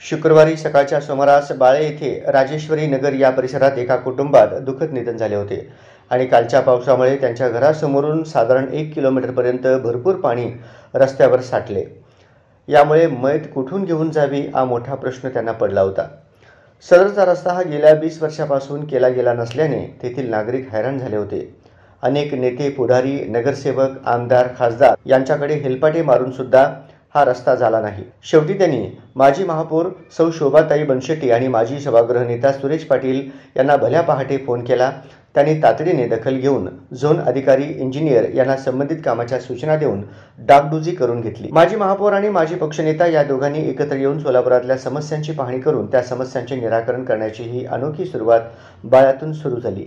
शुक्रवारी सकाळच्या सुमारास बाळे येथे राजेश्वरी नगर या परिसरात एका कुटुंबात दुःखद निधन झाले होते आणि कालच्या पावसामुळे त्यांच्या घरासमोरून साधारण 1 किलोमीटरपर्यंत भरपूर पाणी रस्त्यावर साठले। यामुळे मैत कुठून घेऊन जावी हा मोठा प्रश्न त्यांना पडला होता। सदरचा रस्ता हा गेल्या 20 वर्षापासून केला गेला नसल्याने तेथील नागरिक हैराण झाले होते। अनेक नेते, पुढारी, नगरसेवक, आमदार, खासदार यांच्याकडे हेलपाटे मारून सुद्धा हा रस्ता झाला नाही। शेवटी त्यांनी माजी महापौर सौ शोभाताई बनशेट्टी आणि माजी सभागृह नेता सुरेश पाटील यांना भल्या पहाटे फोन केला। त्यांनी तातडीने दखल घेऊन झोन अधिकारी, इंजिनियर यांना संबंधित कामाच्या सूचना देऊन डागडुजी करून घेतली। माजी महापौर आणि माजी पक्षनेता या दोघांनी एकत्र येऊन सोलापुरातल्या समस्यांची पाहणी करून त्या समस्यांचे निराकरण करण्याची ही अनोखी सुरुवात बाळ्यातून सुरू झाली।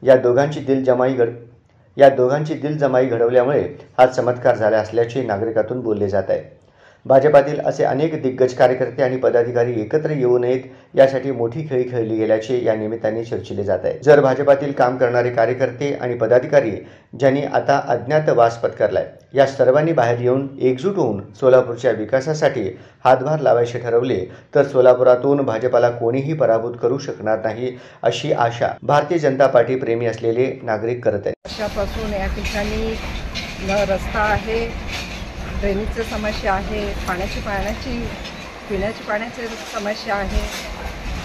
या दोघांची दिलजमाई घडवल्यामुळे हा चमत्कार झाला असल्याचे नागरिकातून बोलले जात आहे। भाजपातील असे अनेक दिग्गज कार्यकर्ते आणि पदाधिकारी एकत्र येऊ नयेत यासाठी मोठी खेळी खेळली गेल्याचे या निमित्ताने चर्चिले जात आहे। जर भाजपातील काम करणारे कार्यकर्ते आणि पदाधिकारी ज्यांनी आता अज्ञातवास पत्करलाय या सर्वांनी बाहेर येऊन एकजूट होऊन सोलापूरच्या विकासासाठी हातभार लावायचे ठरवले तर सोलापुरातून भाजपाला कोणीही पराभूत करू शकणार नाही अशी आशा भारतीय जनता पार्टी प्रेमी असलेले नागरिक करत आहेत। वर्षापासून या ठिकाणी रस्ता आहे, ड्रेनेजची समस्या आहे, पिण्याची पाण्याची समस्या आहे।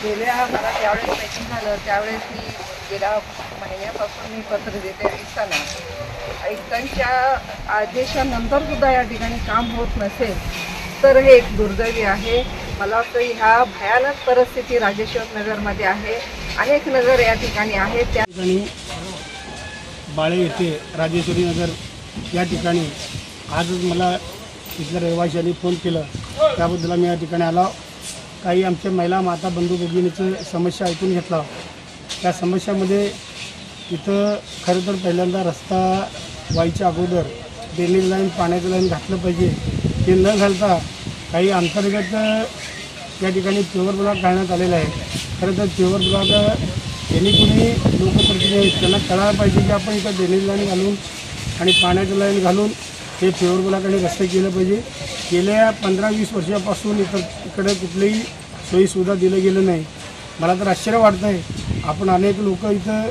गेल्या मला ज्यावेळेस मीटिंग झालं त्यावेळेस मी गेल्या महिन्यापासून मी पत्र देते असताना आयुक्तांच्या आदेशानंतर सुद्धा या ठिकाणी काम होत नसेल तर हे एक दुर्दैवी आहे। मला वाटतं ह्या भयानक परिस्थिती राजेश्वर नगरमध्ये आहे, अनेक नगर या ठिकाणी आहेत। त्या ठिकाणी बाळे येथे राजेश्वरी नगर या ठिकाणी आजच मला इथल्या रहिवाशांनी फोन केलं, त्याबद्दल मी या ठिकाणी आलो। काही आमच्या महिला माता बंधू भगिनीची समस्या ऐकून घेतला। त्या समस्यामध्ये इथं खरं तर पहिल्यांदा रस्ता व्हायच्या अगोदर ड्रेनेज लाईन, पाण्याचं लाईन घातलं पाहिजे। ते न घालता काही अंतर्गत या ठिकाणी प्युअर ब्लॉक घालण्यात आलेला आहे। खरं तर प्युअर ब्लॉक यांनी कोणी लोकप्रतिनिधी आहेत त्यांना कळायला पाहिजे की आपण इथं ड्रेनेज लाईन घालून आणि पाण्याचं लाईन घालून हे प्युअर ब्लॉकने रस्ते केलं पाहिजे। गेल्या 15-20 वर्षापासून इकडे कुठलीही सोयीसुविधा दिलं गेलं नाही। मला तर आश्चर्य वाटतं आहे। आपण अनेक लोक इथं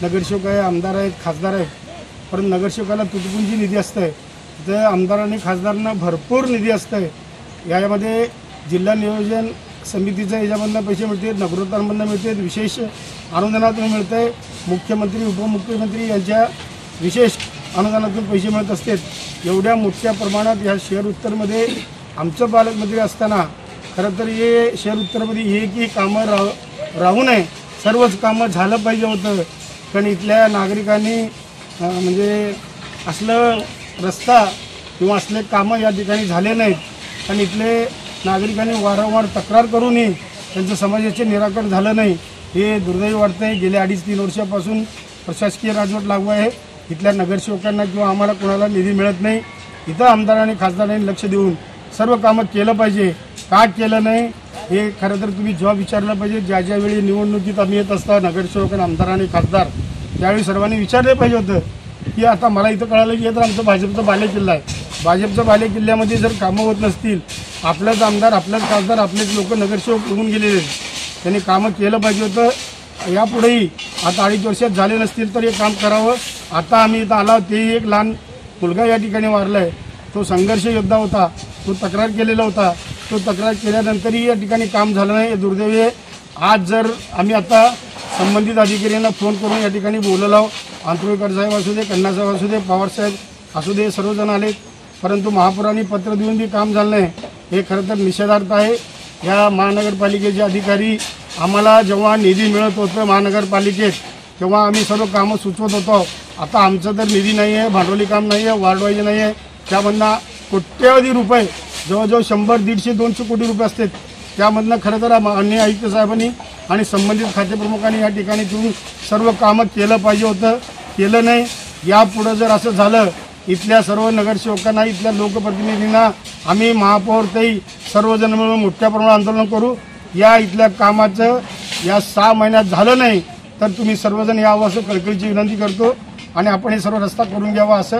नगरसेवक आहे, आमदार आहेत, खासदार आहेत, पण नगरसेवकाला तुटपुंजी निधी असतं आहे, इथं आमदार आणि खासदारांना भरपूर निधी असतं आहे। यामध्ये जिल्हा नियोजन समितीचं याच्यामधनं पैसे मिळते, नगरोत्थानमधनं मिळते, विशेष अनुदानातून मिळतं आहे, मुख्यमंत्री उपमुख्यमंत्री यांच्या विशेष अनुदानातून पैसे मिळत असतात। एवढ्या मोठ्या प्रमाणात या शहर उत्तरमध्ये आमचं पालकमंत्री असताना खरं तर हे शहर उत्तरमध्ये एकही कामं राहू नये, सर्वच कामं झालं पाहिजे होतं। पण इथल्या नागरिकांनी म्हणजे असलं रस्ता किंवा असले कामं या ठिकाणी झाले नाहीत आणि इथले नागरिकांनी वारंवार तक्रार करूनही त्यांचं समस्येचे निराकरण झालं नाही, हे दुर्दैवी वाटतं आहे। गेल्या 2.5-3 वर्षापासून प्रशासकीय राजवट लागू आहे। इथल्या नगरसेवकांना किंवा आम्हाला कोणाला निधी मिळत नाही। इथं आमदार आणि खासदारांनी लक्ष देऊन सर्व कामं केलं पाहिजे। का केलं नाही हे खरं तर तुम्ही जॉब विचारलं पाहिजे। ज्यावेळी निवडणुकीत आम्ही येत असता नगरसेवक, आमदार आणि खासदार, त्यावेळी सर्वांनी विचारले पाहिजे होतं की आता मला इथं कळालं की तर आमचं भाजपचा बालेकिल्ला आहे, भाजपच्या बालेकिल्ल्यामध्ये जर कामं होत नसतील, आपलेच आमदार, आपलेच खासदार, आपलेच लोक नगरसेवक होऊन गेलेले, त्यांनी कामं केलं पाहिजे होतं। यापुढेही आता 2.5 वर्षात झाले नसतील तर हे काम करावं। आता आम्ही इथं आला, ते एक लहान मुलगा या ठिकाणी वारला आहे, तो संघर्ष योद्धा होता, तो तक्रार केलेला होता, तो तक्रार केल्यानंतरही या ठिकाणी काम झालं नाही, हे दुर्दैवी आहे। आज जर आम्ही आता संबंधित अधिकाऱ्यांना फोन करून या ठिकाणी बोलवलं, आंतरकर साहेब असू दे, कन्ना साहेब असू दे, पवार साहेब असू दे, सर्वजण आले, परंतु महापौरांनी पत्र देऊन बी काम झालं नाही, हे खरं तर निषेधार्थ आहे। या महानगरपालिकेचे अधिकारी आम्हाला जेव्हा निधी मिळत होतं महानगरपालिकेत तेव्हा आम्ही सर्व कामं सुचवत होतो। आता आमचं तर निधी नाही आहे, भांडवली काम नाही आहे, वार्ड वाईज नाही आहे, त्यामधनं कोट्यवधी रुपये, जवळजवळ 100, 150, 200 कोटी रुपये असतात। त्यामधनं खरं तर माननीय आयुक्त साहेबांनी आणि संबंधित खातेप्रमुखांनी या ठिकाणी तुम्ही सर्व कामं केलं पाहिजे होतं, केलं नाही। यापुढं जर असं झालं, इथल्या सर्व नगरसेवकांना, इथल्या लोकप्रतिनिधींना आम्ही महापौर ताई सर्वजण मिळून मोठ्या प्रमाणात आंदोलन करू। या इथल्या कामाचं या 6 महिन्यात झालं नाही तर तुम्ही सर्वजण यावं असं कळकळीची विनंती करतो आणि आपण हे सर्व रस्ता करून घ्यावा असं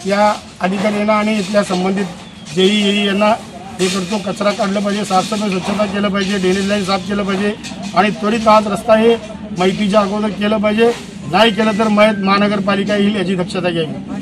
या अधिकाऱ्यांना आणि इथल्या संबंधित जेई यांना हे करतो, कचरा काढलं पाहिजे, साफसफाई स्वच्छता केलं पाहिजे, ड्रेनेज लाईन साफ केलं पाहिजे आणि त्वरित आज रस्ता हे माहितीच्या अगोदर केलं पाहिजे. नाही केलं तर महानगरपालिका येईल याची दक्षता घ्यावी.